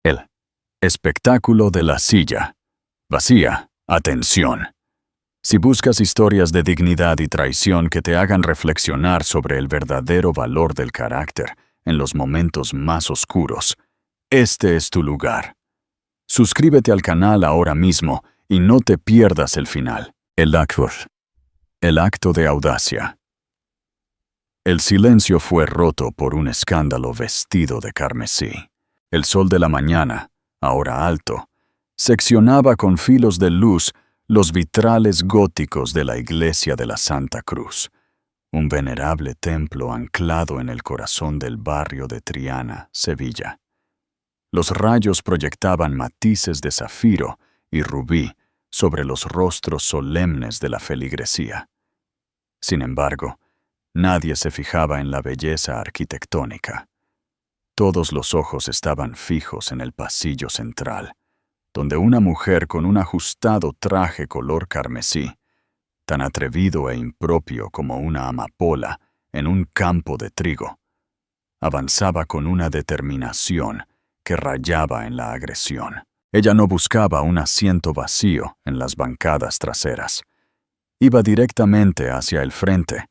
El espectáculo de la silla. Vacía. Atención. Si buscas historias de dignidad y traición que te hagan reflexionar sobre el verdadero valor del carácter en los momentos más oscuros, este es tu lugar. Suscríbete al canal ahora mismo y no te pierdas el final. El acto de audacia. El silencio fue roto por un escándalo vestido de carmesí. El sol de la mañana, ahora alto, seccionaba con filos de luz los vitrales góticos de la iglesia de la Santa Cruz, un venerable templo anclado en el corazón del barrio de Triana, Sevilla. Los rayos proyectaban matices de zafiro y rubí sobre los rostros solemnes de la feligresía. Sin embargo, nadie se fijaba en la belleza arquitectónica. Todos los ojos estaban fijos en el pasillo central, donde una mujer con un ajustado traje color carmesí, tan atrevido e impropio como una amapola en un campo de trigo, avanzaba con una determinación que rayaba en la agresión. Ella no buscaba un asiento vacío en las bancadas traseras. Iba directamente hacia el frente,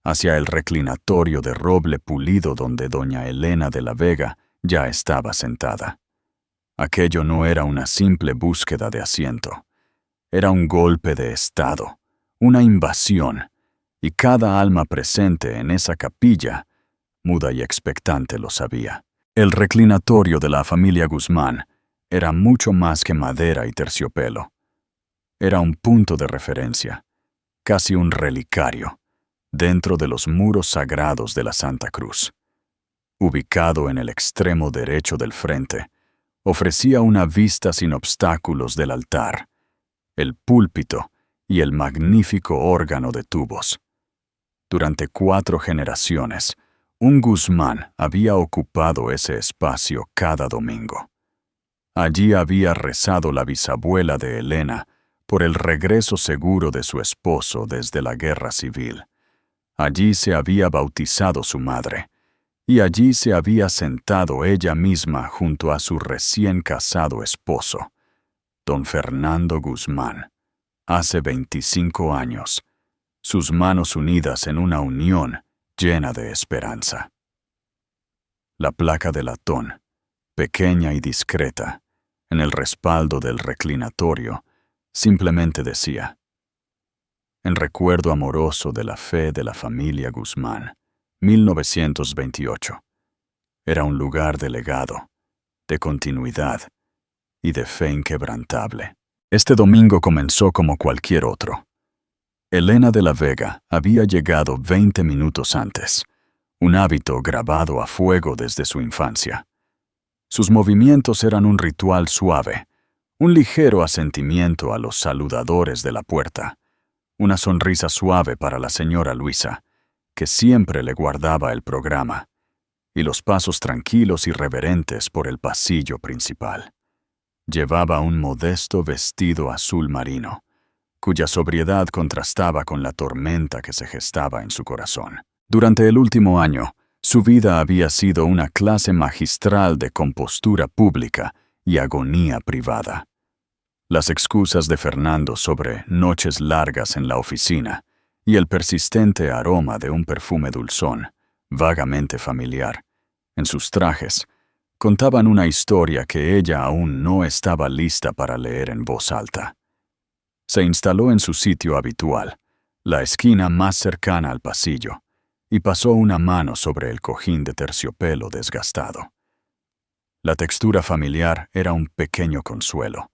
hacia el reclinatorio de roble pulido donde doña Elena de la Vega ya estaba sentada. Aquello no era una simple búsqueda de asiento. Era un golpe de estado, una invasión, y cada alma presente en esa capilla, muda y expectante, lo sabía. El reclinatorio de la familia Guzmán era mucho más que madera y terciopelo. Era un punto de referencia, casi un relicario, dentro de los muros sagrados de la Santa Cruz. Ubicado en el extremo derecho del frente, ofrecía una vista sin obstáculos del altar, el púlpito y el magnífico órgano de tubos. Durante 4 generaciones, un Guzmán había ocupado ese espacio cada domingo. Allí había rezado la bisabuela de Elena por el regreso seguro de su esposo desde la guerra civil. Allí se había bautizado su madre, y allí se había sentado ella misma junto a su recién casado esposo, don Fernando Guzmán, hace 25 años, sus manos unidas en una unión llena de esperanza. La placa de latón, pequeña y discreta, en el respaldo del reclinatorio, simplemente decía: en recuerdo amoroso de la fe de la familia Guzmán, 1928. Era un lugar de legado, de continuidad y de fe inquebrantable. Este domingo comenzó como cualquier otro. Elena de la Vega había llegado 20 minutos antes, un hábito grabado a fuego desde su infancia. Sus movimientos eran un ritual suave, un ligero asentimiento a los saludadores de la puerta, una sonrisa suave para la señora Luisa, que siempre le guardaba el programa, y los pasos tranquilos y reverentes por el pasillo principal. Llevaba un modesto vestido azul marino, cuya sobriedad contrastaba con la tormenta que se gestaba en su corazón. Durante el último año, su vida había sido una clase magistral de compostura pública y agonía privada. Las excusas de Fernando sobre noches largas en la oficina y el persistente aroma de un perfume dulzón, vagamente familiar, en sus trajes, contaban una historia que ella aún no estaba lista para leer en voz alta. Se instaló en su sitio habitual, la esquina más cercana al pasillo, y pasó una mano sobre el cojín de terciopelo desgastado. La textura familiar era un pequeño consuelo,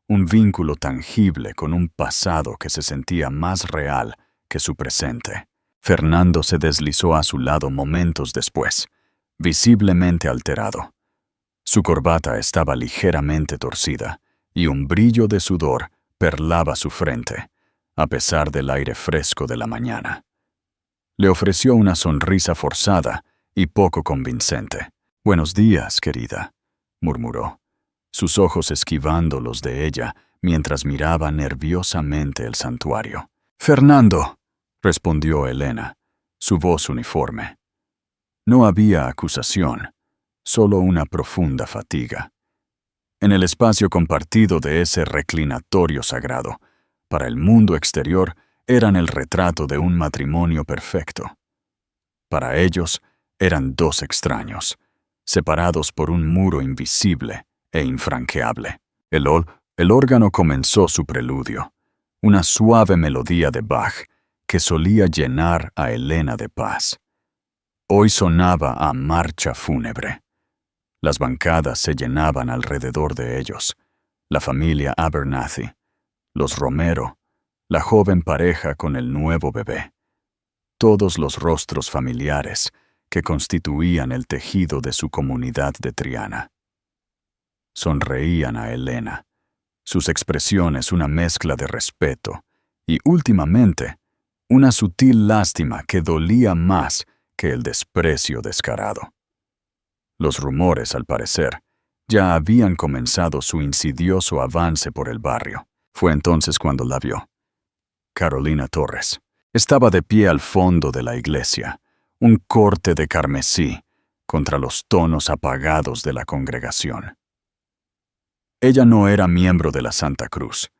un vínculo tangible con un pasado que se sentía más real que su presente. Fernando se deslizó a su lado momentos después, visiblemente alterado. Su corbata estaba ligeramente torcida y un brillo de sudor perlaba su frente, a pesar del aire fresco de la mañana. Le ofreció una sonrisa forzada y poco convincente. «Buenos días, querida», murmuró, sus ojos esquivando los de ella mientras miraba nerviosamente el santuario. «Fernando», respondió Elena, su voz uniforme. No había acusación, solo una profunda fatiga. En el espacio compartido de ese reclinatorio sagrado, para el mundo exterior, eran el retrato de un matrimonio perfecto. Para ellos, eran dos extraños, separados por un muro invisible e infranqueable. El órgano comenzó su preludio, una suave melodía de Bach que solía llenar a Elena de paz. Hoy sonaba a marcha fúnebre. Las bancadas se llenaban alrededor de ellos, la familia Abernathy, los Romero, la joven pareja con el nuevo bebé, todos los rostros familiares que constituían el tejido de su comunidad de Triana. Sonreían a Elena, sus expresiones una mezcla de respeto y, últimamente, una sutil lástima que dolía más que el desprecio descarado. Los rumores, al parecer, ya habían comenzado su insidioso avance por el barrio. Fue entonces cuando la vio. Carolina Torres estaba de pie al fondo de la iglesia, un corte de carmesí contra los tonos apagados de la congregación. Ella no era miembro de la Santa Cruz.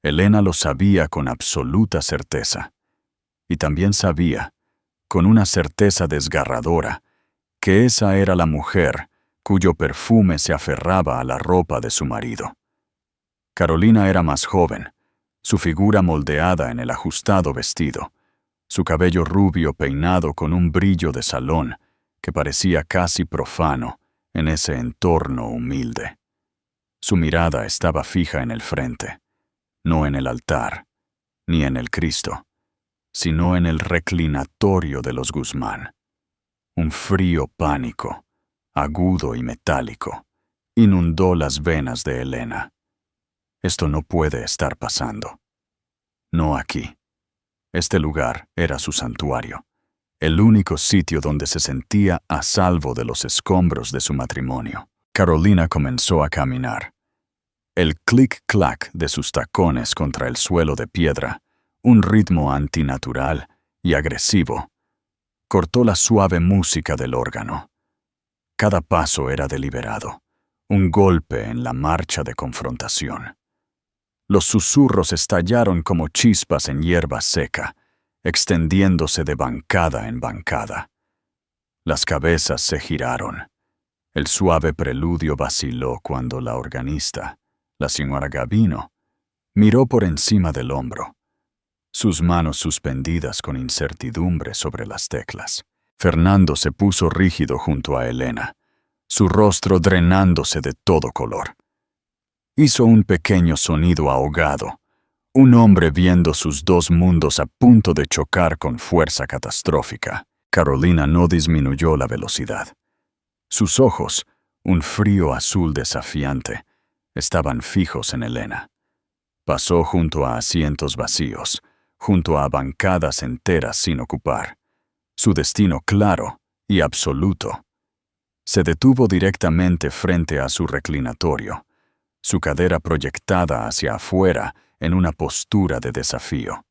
Elena lo sabía con absoluta certeza. Y también sabía, con una certeza desgarradora, que esa era la mujer cuyo perfume se aferraba a la ropa de su marido. Carolina era más joven, su figura moldeada en el ajustado vestido, su cabello rubio peinado con un brillo de salón que parecía casi profano en ese entorno humilde. Su mirada estaba fija en el frente, no en el altar, ni en el Cristo, sino en el reclinatorio de los Guzmán. Un frío pánico, agudo y metálico, inundó las venas de Elena. Esto no puede estar pasando. No aquí. Este lugar era su santuario, el único sitio donde se sentía a salvo de los escombros de su matrimonio. Carolina comenzó a caminar. El clic-clac de sus tacones contra el suelo de piedra, un ritmo antinatural y agresivo, cortó la suave música del órgano. Cada paso era deliberado, un golpe en la marcha de confrontación. Los susurros estallaron como chispas en hierba seca, extendiéndose de bancada en bancada. Las cabezas se giraron. El suave preludio vaciló cuando la organista, la señora Gavino, miró por encima del hombro, sus manos suspendidas con incertidumbre sobre las teclas. Fernando se puso rígido junto a Elena, su rostro drenándose de todo color. Hizo un pequeño sonido ahogado, un hombre viendo sus dos mundos a punto de chocar con fuerza catastrófica. Carolina no disminuyó la velocidad. Sus ojos, un frío azul desafiante, estaban fijos en Elena. Pasó junto a asientos vacíos, junto a bancadas enteras sin ocupar. Su destino claro y absoluto. Se detuvo directamente frente a su reclinatorio, su cadera proyectada hacia afuera en una postura de desafío.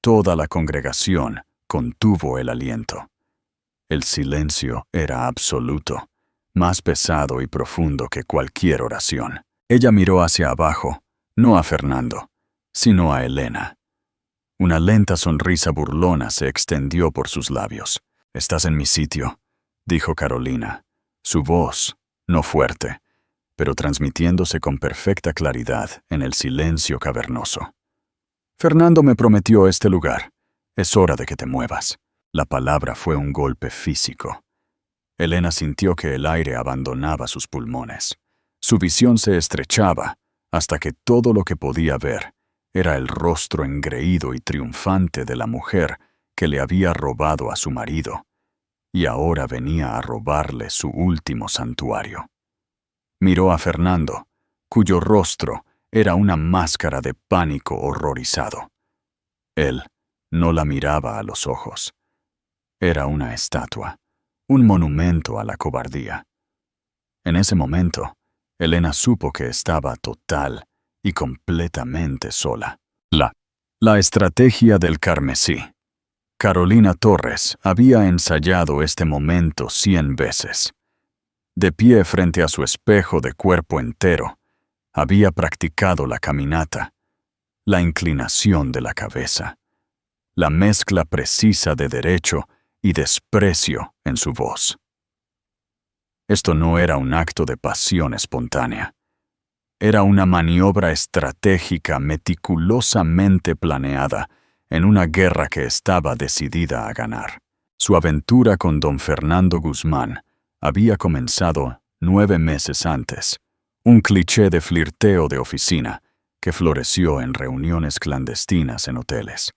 Toda la congregación contuvo el aliento. El silencio era absoluto, más pesado y profundo que cualquier oración. Ella miró hacia abajo, no a Fernando, sino a Elena. Una lenta sonrisa burlona se extendió por sus labios. «Estás en mi sitio», dijo Carolina, su voz, no fuerte, pero transmitiéndose con perfecta claridad en el silencio cavernoso. «Fernando me prometió este lugar. Es hora de que te muevas». La palabra fue un golpe físico. Elena sintió que el aire abandonaba sus pulmones. Su visión se estrechaba hasta que todo lo que podía ver era el rostro engreído y triunfante de la mujer que le había robado a su marido, y ahora venía a robarle su último santuario. Miró a Fernando, cuyo rostro era una máscara de pánico horrorizado. Él no la miraba a los ojos. Era una estatua, un monumento a la cobardía. En ese momento, Elena supo que estaba total y completamente sola. La estrategia del carmesí. Carolina Torres había ensayado este momento 100 veces. De pie frente a su espejo de cuerpo entero, había practicado la caminata, la inclinación de la cabeza, la mezcla precisa de derecho y desprecio en su voz. Esto no era un acto de pasión espontánea. Era una maniobra estratégica meticulosamente planeada en una guerra que estaba decidida a ganar. Su aventura con don Fernando Guzmán había comenzado 9 meses antes, un cliché de flirteo de oficina que floreció en reuniones clandestinas en hoteles.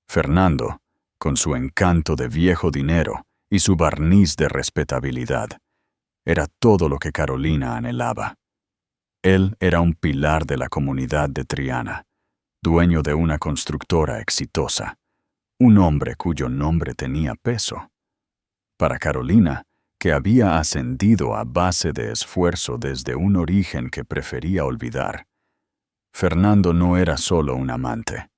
Fernando, con su encanto de viejo dinero y su barniz de respetabilidad, era todo lo que Carolina anhelaba. Él era un pilar de la comunidad de Triana, dueño de una constructora exitosa, un hombre cuyo nombre tenía peso. Para Carolina, que había ascendido a base de esfuerzo desde un origen que prefería olvidar, Fernando no era solo un amante,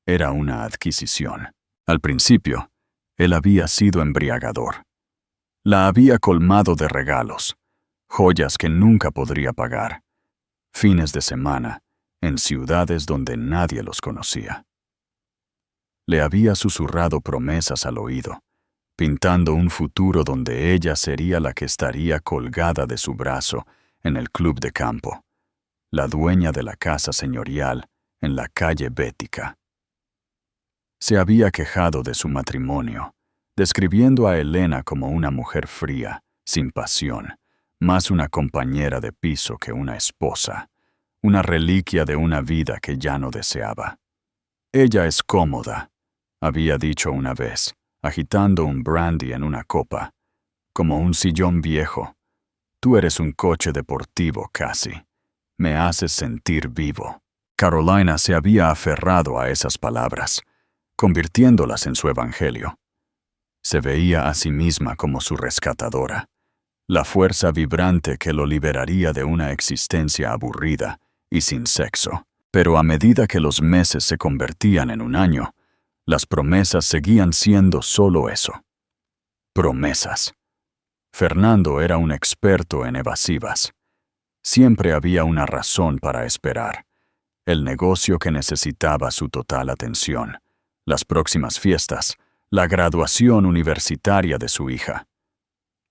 era una adquisición. Al principio, él había sido embriagador. La había colmado de regalos, joyas que nunca podría pagar, fines de semana, en ciudades donde nadie los conocía. Le había susurrado promesas al oído, pintando un futuro donde ella sería la que estaría colgada de su brazo en el club de campo, la dueña de la casa señorial en la calle Bética. Se había quejado de su matrimonio, describiendo a Elena como una mujer fría, sin pasión, más una compañera de piso que una esposa, una reliquia de una vida que ya no deseaba. Ella es cómoda, había dicho una vez, agitando un brandy en una copa, como un sillón viejo. Tú eres un coche deportivo casi. Me haces sentir vivo. Carolina se había aferrado a esas palabras, convirtiéndolas en su evangelio. Se veía a sí misma como su rescatadora, la fuerza vibrante que lo liberaría de una existencia aburrida y sin sexo. Pero a medida que los meses se convertían en un año, las promesas seguían siendo solo eso. Promesas. Fernando era un experto en evasivas. Siempre había una razón para esperar. El negocio que necesitaba su total atención, las próximas fiestas, la graduación universitaria de su hija.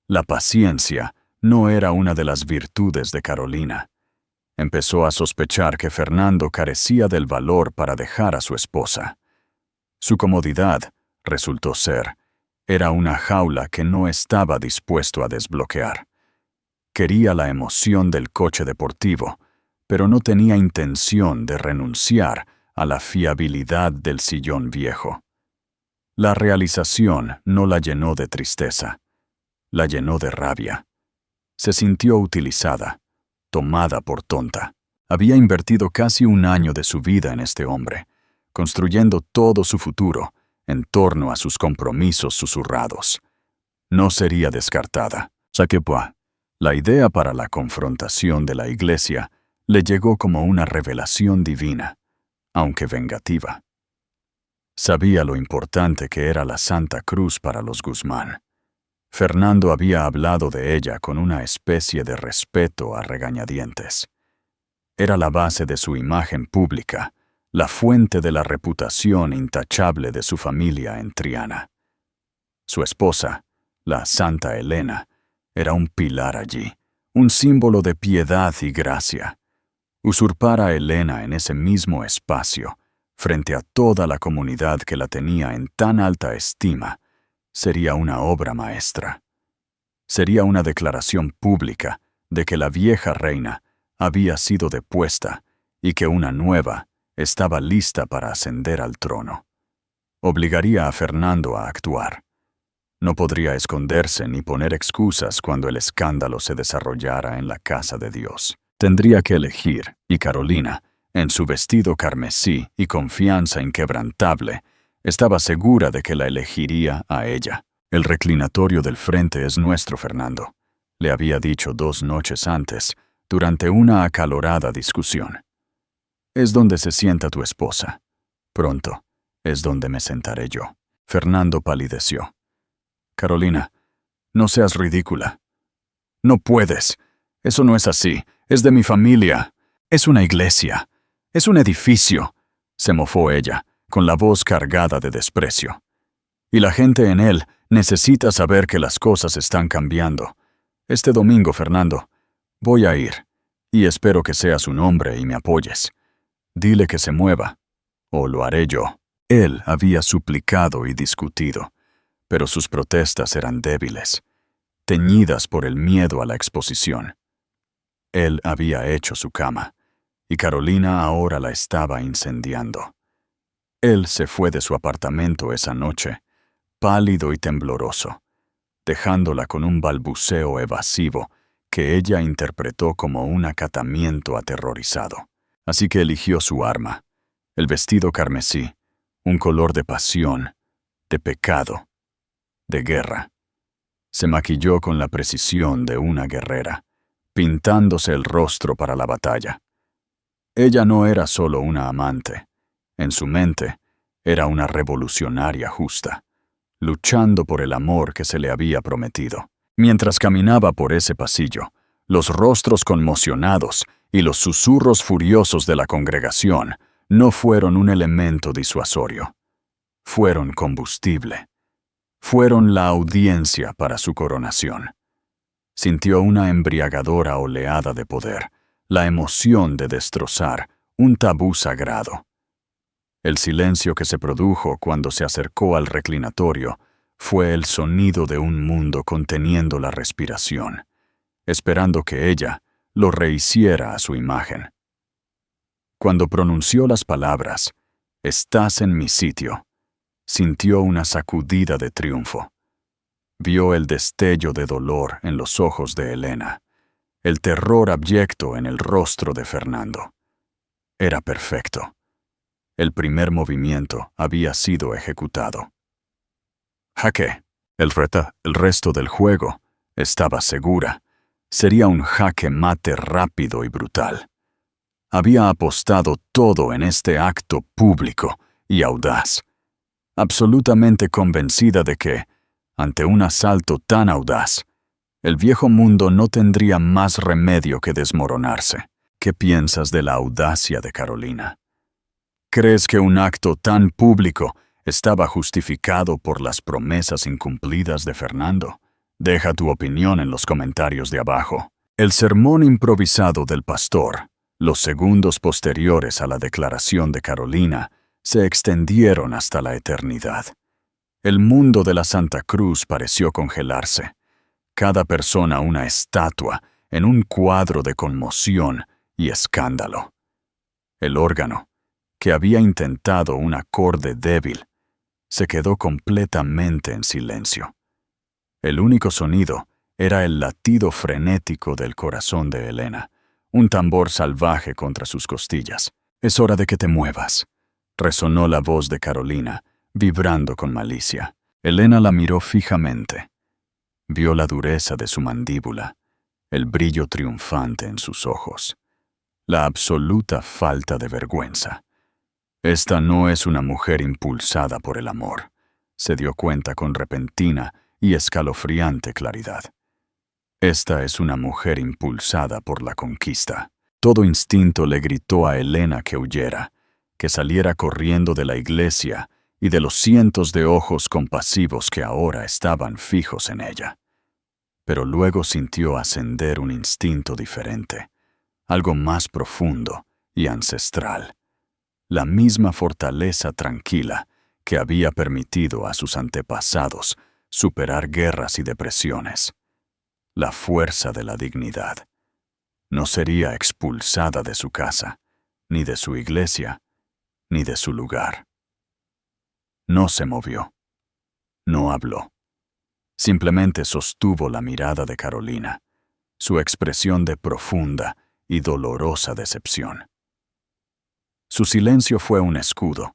La paciencia no era una de las virtudes de Carolina. Empezó a sospechar que Fernando carecía del valor para dejar a su esposa. Su comodidad, resultó ser, era una jaula que no estaba dispuesto a desbloquear. Quería la emoción del coche deportivo, pero no tenía intención de renunciar a la fiabilidad del sillón viejo. La realización no la llenó de tristeza, la llenó de rabia. Se sintió utilizada, tomada por tonta. Había invertido casi un año de su vida en este hombre, construyendo todo su futuro en torno a sus compromisos susurrados. No sería descartada. Saquepoa. La idea para la confrontación de la iglesia le llegó como una revelación divina, aunque vengativa. Sabía lo importante que era la Santa Cruz para los Guzmán. Fernando había hablado de ella con una especie de respeto a regañadientes. Era la base de su imagen pública, la fuente de la reputación intachable de su familia en Triana. Su esposa, la Santa Elena, era un pilar allí, un símbolo de piedad y gracia. Usurpar a Elena en ese mismo espacio, frente a toda la comunidad que la tenía en tan alta estima, sería una obra maestra. Sería una declaración pública de que la vieja reina había sido depuesta y que una nueva estaba lista para ascender al trono. Obligaría a Fernando a actuar. No podría esconderse ni poner excusas cuando el escándalo se desarrollara en la casa de Dios. Tendría que elegir, y Carolina, en su vestido carmesí y confianza inquebrantable, estaba segura de que la elegiría a ella. El reclinatorio del frente es nuestro, Fernando, le había dicho 2 noches antes, durante una acalorada discusión. Es donde se sienta tu esposa. Pronto, es donde me sentaré yo. Fernando palideció. Carolina, no seas ridícula. No puedes. Eso no es así. Es de mi familia. Es una iglesia. Es un edificio. Se mofó ella, con la voz cargada de desprecio. Y la gente en él necesita saber que las cosas están cambiando. Este domingo, Fernando, voy a ir, y espero que seas un hombre y me apoyes. Dile que se mueva, o lo haré yo. Él había suplicado y discutido, pero sus protestas eran débiles, teñidas por el miedo a la exposición. Él había hecho su cama, y Carolina ahora la estaba incendiando. Él se fue de su apartamento esa noche, pálido y tembloroso, dejándola con un balbuceo evasivo que ella interpretó como un acatamiento aterrorizado. Así que eligió su arma, el vestido carmesí, un color de pasión, de pecado, de guerra. Se maquilló con la precisión de una guerrera, pintándose el rostro para la batalla. Ella no era solo una amante. En su mente, era una revolucionaria justa, luchando por el amor que se le había prometido. Mientras caminaba por ese pasillo, los rostros conmocionados y los susurros furiosos de la congregación no fueron un elemento disuasorio. Fueron combustible. Fueron la audiencia para su coronación. Sintió una embriagadora oleada de poder, la emoción de destrozar un tabú sagrado. El silencio que se produjo cuando se acercó al reclinatorio fue el sonido de un mundo conteniendo la respiración, esperando que ella lo rehiciera a su imagen. Cuando pronunció las palabras, «Estás en mi sitio», sintió una sacudida de triunfo. Vio el destello de dolor en los ojos de Elena, el terror abyecto en el rostro de Fernando. Era perfecto. El primer movimiento había sido ejecutado. Jaque. El resto del juego, estaba segura, sería un jaque mate rápido y brutal. Había apostado todo en este acto público y audaz, absolutamente convencida de que, ante un asalto tan audaz, el viejo mundo no tendría más remedio que desmoronarse. ¿Qué piensas de la audacia de Carolina? ¿Crees que un acto tan público estaba justificado por las promesas incumplidas de Fernando? Deja tu opinión en los comentarios de abajo. El sermón improvisado del pastor, los segundos posteriores a la declaración de Carolina, se extendieron hasta la eternidad. El mundo de la Santa Cruz pareció congelarse. Cada persona una estatua en un cuadro de conmoción y escándalo. El órgano, que había intentado un acorde débil, se quedó completamente en silencio. El único sonido era el latido frenético del corazón de Elena, un tambor salvaje contra sus costillas. «Es hora de que te muevas», resonó la voz de Carolina, vibrando con malicia. Elena la miró fijamente. Vio la dureza de su mandíbula, el brillo triunfante en sus ojos, la absoluta falta de vergüenza. Esta no es una mujer impulsada por el amor, se dio cuenta con repentina y escalofriante claridad. Esta es una mujer impulsada por la conquista. Todo instinto le gritó a Elena que huyera, que saliera corriendo de la iglesia y de los cientos de ojos compasivos que ahora estaban fijos en ella. Pero luego sintió ascender un instinto diferente, algo más profundo y ancestral. La misma fortaleza tranquila que había permitido a sus antepasados superar guerras y depresiones. La fuerza de la dignidad. No sería expulsada de su casa, ni de su iglesia, ni de su lugar. No se movió. No habló. Simplemente sostuvo la mirada de Carolina, su expresión de profunda y dolorosa decepción. Su silencio fue un escudo,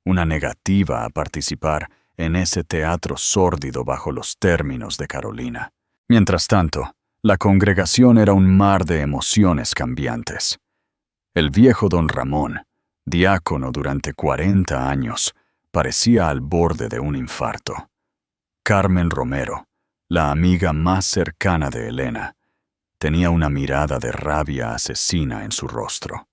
una negativa a participar en ese teatro sórdido bajo los términos de Carolina. Mientras tanto, la congregación era un mar de emociones cambiantes. El viejo don Ramón, diácono durante 40 años, parecía al borde de un infarto. Carmen Romero, la amiga más cercana de Elena, Tenía una mirada de rabia asesina en su rostro.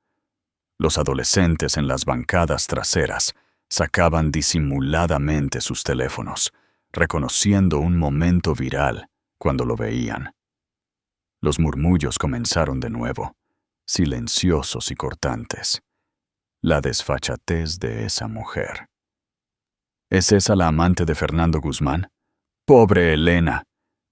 Los adolescentes en las bancadas traseras sacaban disimuladamente sus teléfonos, reconociendo un momento viral cuando lo veían. Los murmullos comenzaron de nuevo, silenciosos y cortantes. La desfachatez de esa mujer. ¿Es esa la amante de Fernando Guzmán? ¡Pobre Elena!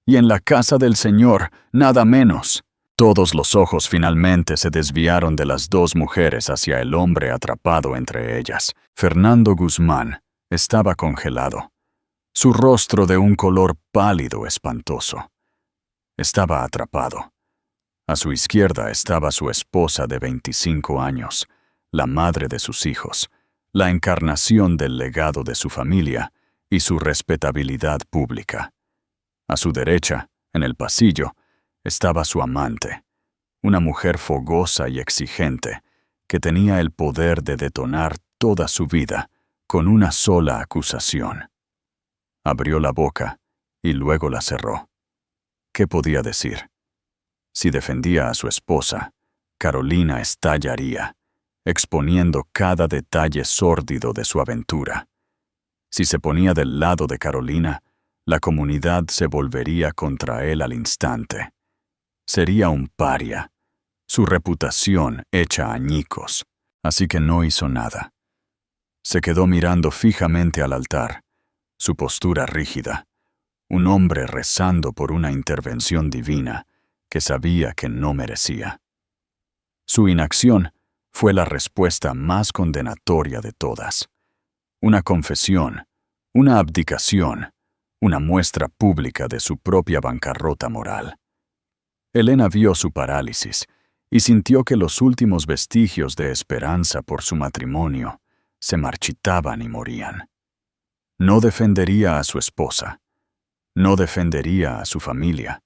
Y en la casa del Señor, nada menos. Todos los ojos finalmente se desviaron de las dos mujeres hacia el hombre atrapado entre ellas. Fernando Guzmán estaba congelado, su rostro de un color pálido espantoso. Estaba atrapado. A su izquierda estaba su esposa de 25 años, la madre de sus hijos, la encarnación del legado de su familia y su respetabilidad pública. A su derecha, en el pasillo, estaba su amante, una mujer fogosa y exigente, que tenía el poder de detonar toda su vida con una sola acusación. Abrió la boca y luego la cerró. ¿Qué podía decir? Si defendía a su esposa, Carolina estallaría, exponiendo cada detalle sórdido de su aventura. Si se ponía del lado de Carolina, la comunidad se volvería contra él al instante. Sería un paria, su reputación hecha añicos, así que no hizo nada. Se quedó mirando fijamente al altar, su postura rígida, un hombre rezando por una intervención divina que sabía que no merecía. Su inacción fue la respuesta más condenatoria de todas. Una confesión, una abdicación, una muestra pública de su propia bancarrota moral. Elena vio su parálisis y sintió que los últimos vestigios de esperanza por su matrimonio se marchitaban y morían. No defendería a su esposa, no defendería a su familia,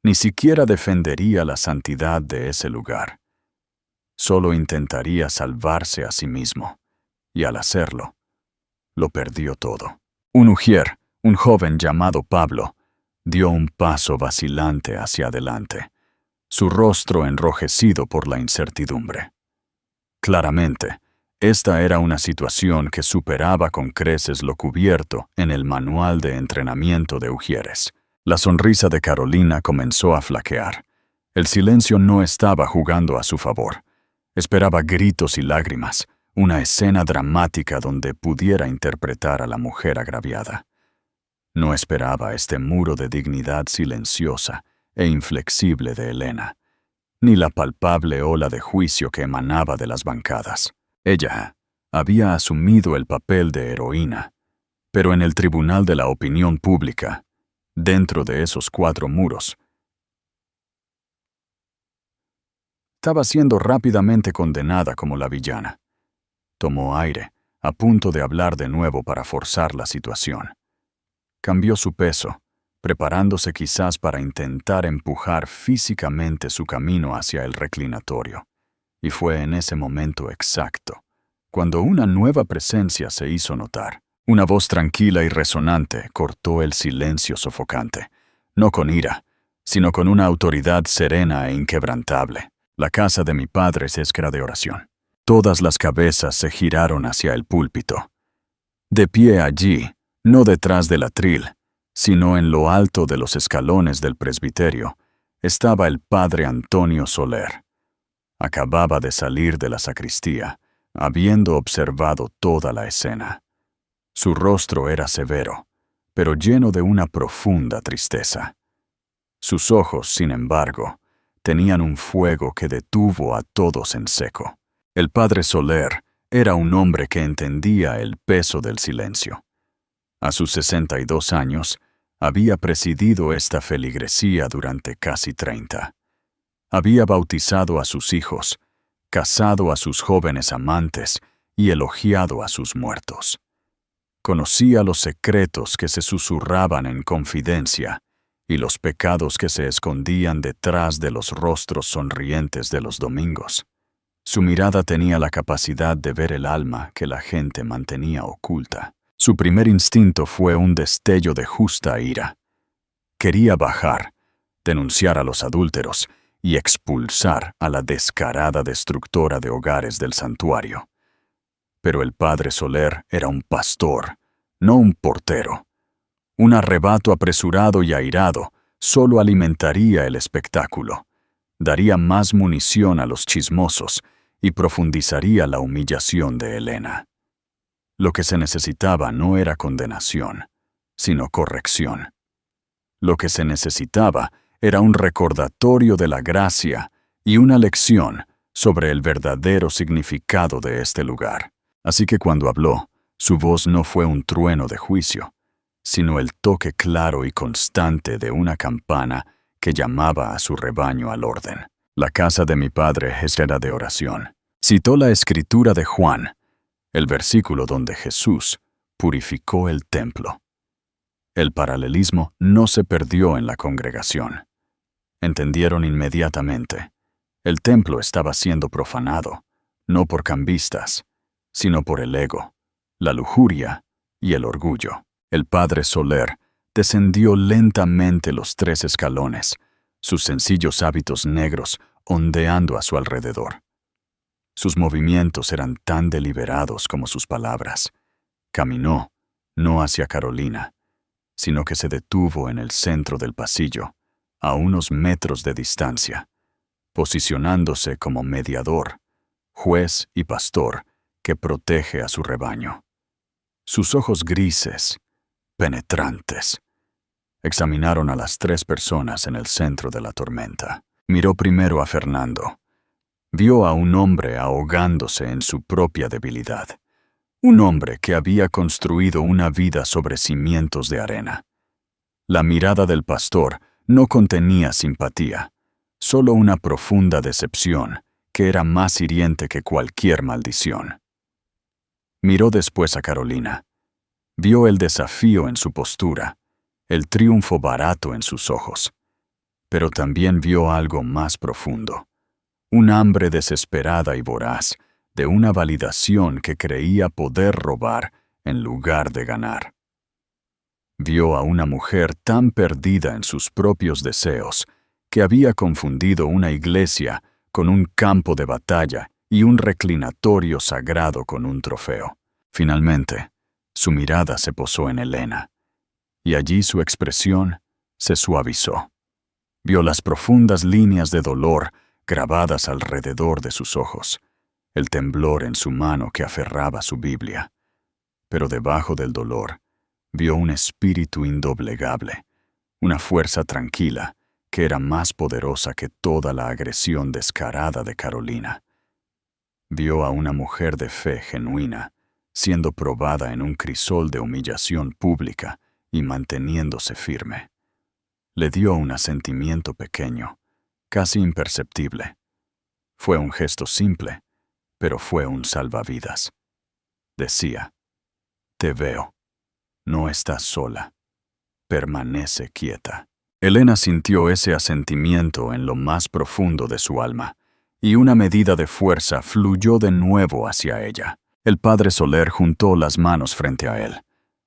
ni siquiera defendería la santidad de ese lugar. Solo intentaría salvarse a sí mismo, y al hacerlo, lo perdió todo. Un ujier, un joven llamado Pablo, dio un paso vacilante hacia adelante, su rostro enrojecido por la incertidumbre. Claramente, esta era una situación que superaba con creces lo cubierto en el manual de entrenamiento de ujieres. La sonrisa de Carolina comenzó a flaquear. El silencio no estaba jugando a su favor. Esperaba gritos y lágrimas, una escena dramática donde pudiera interpretar a la mujer agraviada. No esperaba este muro de dignidad silenciosa e inflexible de Elena, ni la palpable ola de juicio que emanaba de las bancadas. Ella había asumido el papel de heroína, pero en el tribunal de la opinión pública, dentro de esos 4 muros, estaba siendo rápidamente condenada como la villana. Tomó aire, a punto de hablar de nuevo para forzar la situación. Cambió su peso, preparándose quizás para intentar empujar físicamente su camino hacia el reclinatorio. Y fue en ese momento exacto, cuando una nueva presencia se hizo notar. Una voz tranquila y resonante cortó el silencio sofocante, no con ira, sino con una autoridad serena e inquebrantable. La casa de mi padre es esquera de oración. Todas las cabezas se giraron hacia el púlpito. De pie allí, no detrás del atril, sino en lo alto de los escalones del presbiterio, estaba el padre Antonio Soler. Acababa de salir de la sacristía, habiendo observado toda la escena. Su rostro era severo, pero lleno de una profunda tristeza. Sus ojos, sin embargo, tenían un fuego que detuvo a todos en seco. El padre Soler era un hombre que entendía el peso del silencio. A sus 62 años, había presidido esta feligresía durante casi 30. Había bautizado a sus hijos, casado a sus jóvenes amantes y elogiado a sus muertos. Conocía los secretos que se susurraban en confidencia y los pecados que se escondían detrás de los rostros sonrientes de los domingos. Su mirada tenía la capacidad de ver el alma que la gente mantenía oculta. Su primer instinto fue un destello de justa ira. Quería bajar, denunciar a los adúlteros y expulsar a la descarada destructora de hogares del santuario. Pero el padre Soler era un pastor, no un portero. Un arrebato apresurado y airado solo alimentaría el espectáculo, daría más munición a los chismosos y profundizaría la humillación de Helena. Lo que se necesitaba no era condenación, sino corrección. Lo que se necesitaba era un recordatorio de la gracia y una lección sobre el verdadero significado de este lugar. Así que cuando habló, su voz no fue un trueno de juicio, sino el toque claro y constante de una campana que llamaba a su rebaño al orden. La casa de mi padre era de oración. Citó la escritura de Juan, el versículo donde Jesús purificó el templo. El paralelismo no se perdió en la congregación. Entendieron inmediatamente. El templo estaba siendo profanado, no por cambistas, sino por el ego, la lujuria y el orgullo. El padre Soler descendió lentamente los 3 escalones, sus sencillos hábitos negros ondeando a su alrededor. Sus movimientos eran tan deliberados como sus palabras. Caminó, no hacia Carolina, sino que se detuvo en el centro del pasillo, a unos metros de distancia, posicionándose como mediador, juez y pastor que protege a su rebaño. Sus ojos grises, penetrantes, examinaron a las 3 personas en el centro de la tormenta. Miró primero a Fernando. Vio a un hombre ahogándose en su propia debilidad. Un hombre que había construido una vida sobre cimientos de arena. La mirada del pastor no contenía simpatía, solo una profunda decepción que era más hiriente que cualquier maldición. Miró después a Carolina. Vio el desafío en su postura, el triunfo barato en sus ojos. Pero también vio algo más profundo. Un hambre desesperada y voraz de una validación que creía poder robar en lugar de ganar. Vio a una mujer tan perdida en sus propios deseos que había confundido una iglesia con un campo de batalla y un reclinatorio sagrado con un trofeo. Finalmente, su mirada se posó en Helena, y allí su expresión se suavizó. Vio las profundas líneas de dolor grabadas alrededor de sus ojos, el temblor en su mano que aferraba su Biblia. Pero debajo del dolor, vio un espíritu indoblegable, una fuerza tranquila que era más poderosa que toda la agresión descarada de Carolina. Vio a una mujer de fe genuina, siendo probada en un crisol de humillación pública y manteniéndose firme. Le dio un asentimiento pequeño, casi imperceptible. Fue un gesto simple, pero fue un salvavidas. Decía, «Te veo. No estás sola. Permanece quieta». Helena sintió ese asentimiento en lo más profundo de su alma, y una medida de fuerza fluyó de nuevo hacia ella. El padre Soler juntó las manos frente a él.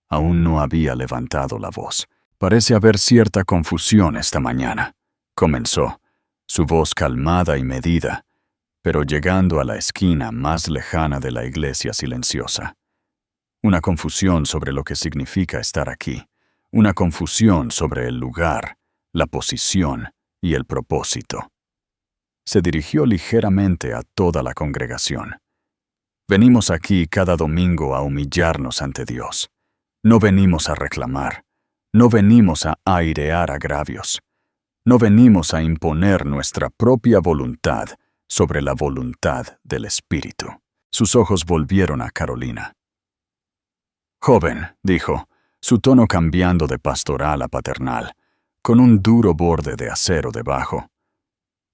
Aún no había levantado la voz. «Parece haber cierta confusión esta mañana», comenzó, su voz calmada y medida, pero llegando a la esquina más lejana de la iglesia silenciosa. Una confusión sobre lo que significa estar aquí, una confusión sobre el lugar, la posición y el propósito. Se dirigió ligeramente a toda la congregación. «Venimos aquí cada domingo a humillarnos ante Dios. No venimos a reclamar. No venimos a airear agravios. No venimos a imponer nuestra propia voluntad sobre la voluntad del Espíritu». Sus ojos volvieron a Carolina. «Joven», dijo, su tono cambiando de pastoral a paternal, con un duro borde de acero debajo.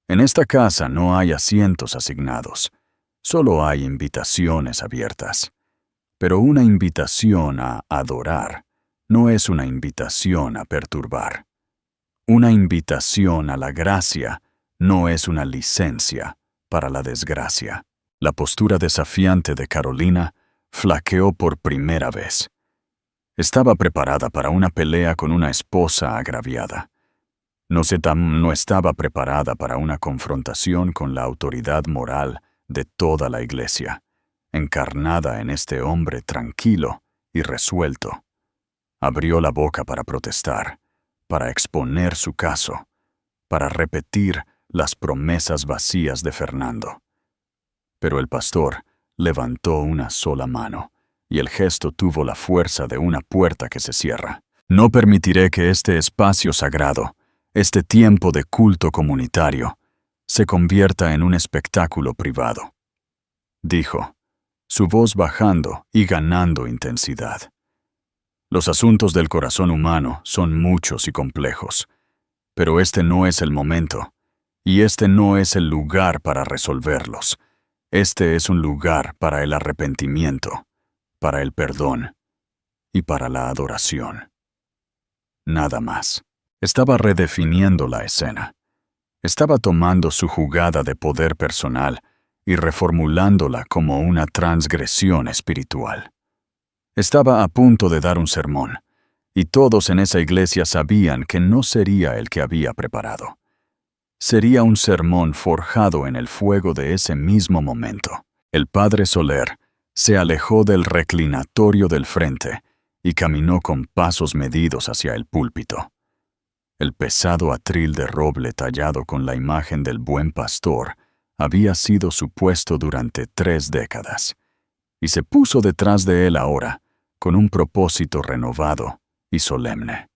«En esta casa no hay asientos asignados, solo hay invitaciones abiertas. Pero una invitación a adorar no es una invitación a perturbar. Una invitación a la gracia no es una licencia para la desgracia». La postura desafiante de Carolina flaqueó por primera vez. Estaba preparada para una pelea con una esposa agraviada. No estaba preparada para una confrontación con la autoridad moral de toda la Iglesia, encarnada en este hombre tranquilo y resuelto. Abrió la boca para protestar, para exponer su caso, para repetir las promesas vacías de Fernando. Pero el pastor levantó una sola mano, y el gesto tuvo la fuerza de una puerta que se cierra. No permitiré que este espacio sagrado, este tiempo de culto comunitario, se convierta en un espectáculo privado, dijo, su voz bajando y ganando intensidad. Los asuntos del corazón humano son muchos y complejos, pero este no es el momento, y este no es el lugar para resolverlos. Este es un lugar para el arrepentimiento, para el perdón y para la adoración. Nada más. Estaba redefiniendo la escena. Estaba tomando su jugada de poder personal y reformulándola como una transgresión espiritual. Estaba a punto de dar un sermón, y todos en esa iglesia sabían que no sería el que había preparado. Sería un sermón forjado en el fuego de ese mismo momento. El padre Soler se alejó del reclinatorio del frente y caminó con pasos medidos hacia el púlpito. El pesado atril de roble tallado con la imagen del buen pastor había sido su puesto durante 3 décadas, y se puso detrás de él ahora, con un propósito renovado y solemne.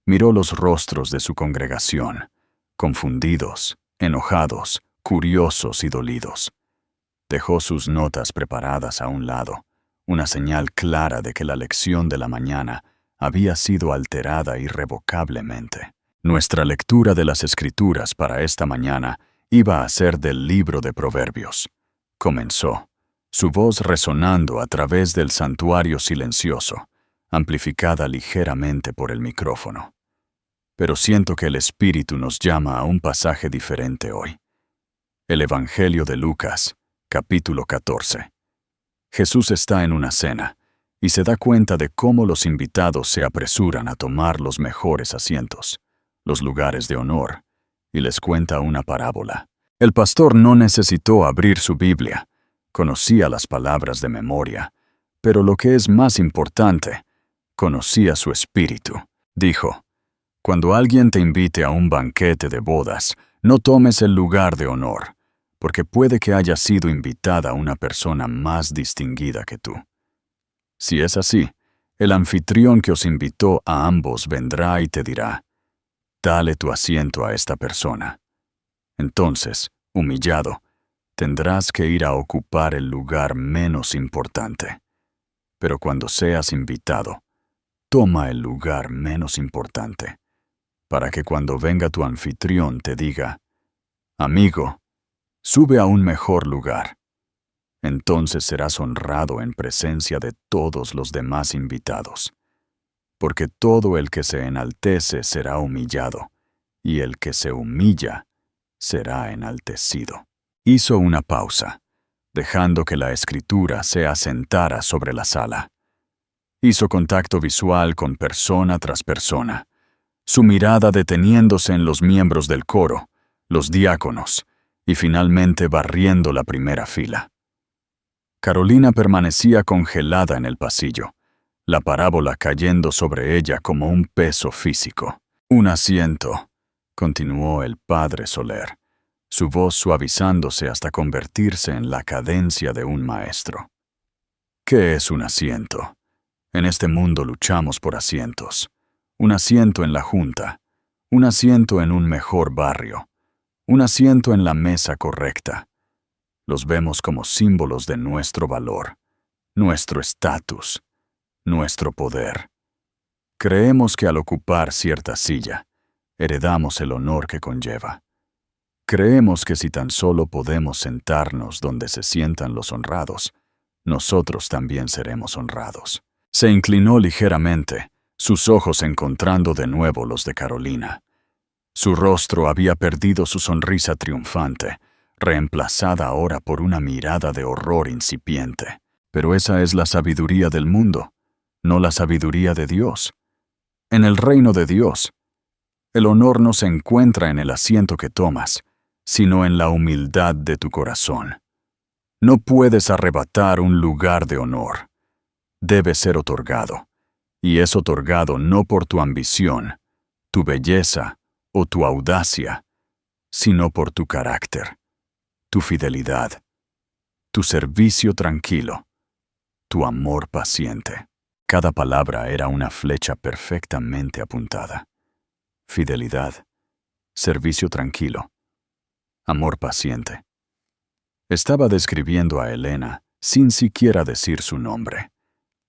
Miró los rostros de su congregación, confundidos, enojados, curiosos y dolidos. Dejó sus notas preparadas a un lado, una señal clara de que la lección de la mañana había sido alterada irrevocablemente. Nuestra lectura de las Escrituras para esta mañana iba a ser del libro de Proverbios. Comenzó, su voz resonando a través del santuario silencioso, amplificada ligeramente por el micrófono. Pero siento que el Espíritu nos llama a un pasaje diferente hoy. El Evangelio de Lucas, capítulo 14. Jesús está en una cena y se da cuenta de cómo los invitados se apresuran a tomar los mejores asientos, los lugares de honor, y les cuenta una parábola. El pastor no necesitó abrir su Biblia, conocía las palabras de memoria, pero lo que es más importante, conocía su espíritu. Dijo, cuando alguien te invite a un banquete de bodas, no tomes el lugar de honor, porque puede que haya sido invitada una persona más distinguida que tú. Si es así, el anfitrión que os invitó a ambos vendrá y te dirá, dale tu asiento a esta persona. Entonces, humillado, tendrás que ir a ocupar el lugar menos importante. Pero cuando seas invitado, toma el lugar menos importante, para que cuando venga tu anfitrión te diga, amigo, sube a un mejor lugar. Entonces serás honrado en presencia de todos los demás invitados. Porque todo el que se enaltece será humillado, y el que se humilla será enaltecido. Hizo una pausa, dejando que la escritura se asentara sobre la sala. Hizo contacto visual con persona tras persona, su mirada deteniéndose en los miembros del coro, los diáconos, y finalmente barriendo la primera fila. Carolina permanecía congelada en el pasillo, la parábola cayendo sobre ella como un peso físico. Un asiento, continuó el padre Soler, su voz suavizándose hasta convertirse en la cadencia de un maestro. ¿Qué es un asiento? En este mundo luchamos por asientos. Un asiento en la junta, un asiento en un mejor barrio, un asiento en la mesa correcta. Los vemos como símbolos de nuestro valor, nuestro estatus, nuestro poder. Creemos que al ocupar cierta silla, heredamos el honor que conlleva. Creemos que si tan solo podemos sentarnos donde se sientan los honrados, nosotros también seremos honrados. Se inclinó ligeramente, sus ojos encontrando de nuevo los de Carolina. Su rostro había perdido su sonrisa triunfante, reemplazada ahora por una mirada de horror incipiente. Pero esa es la sabiduría del mundo, no la sabiduría de Dios. En el reino de Dios, El honor no se encuentra en el asiento que tomas, sino en la humildad de tu corazón. No puedes arrebatar un lugar de honor. Debe ser otorgado, y es otorgado no por tu ambición, tu belleza o tu audacia, sino por tu carácter, tu fidelidad, tu servicio tranquilo, tu amor paciente. Cada palabra era una flecha perfectamente apuntada. Fidelidad, servicio tranquilo, amor paciente. Estaba describiendo a Elena sin siquiera decir su nombre.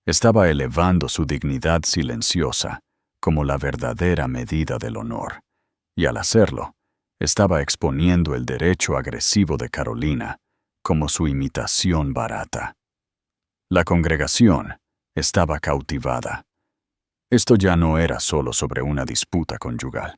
Estaba elevando su dignidad silenciosa como la verdadera medida del honor, y al hacerlo, estaba exponiendo el derecho agresivo de Carolina como su imitación barata. La congregación estaba cautivada. Esto ya no era solo sobre una disputa conyugal.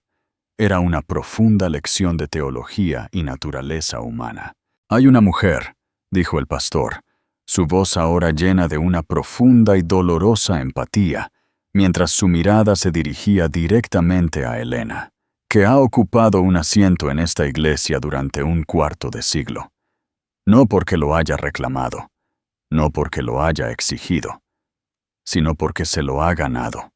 Era una profunda lección de teología y naturaleza humana. «Hay una mujer», dijo el pastor, su voz ahora llena de una profunda y dolorosa empatía, mientras su mirada se dirigía directamente a Elena, que ha ocupado un asiento en esta iglesia durante un cuarto de siglo. No porque lo haya reclamado, no porque lo haya exigido, sino porque se lo ha ganado.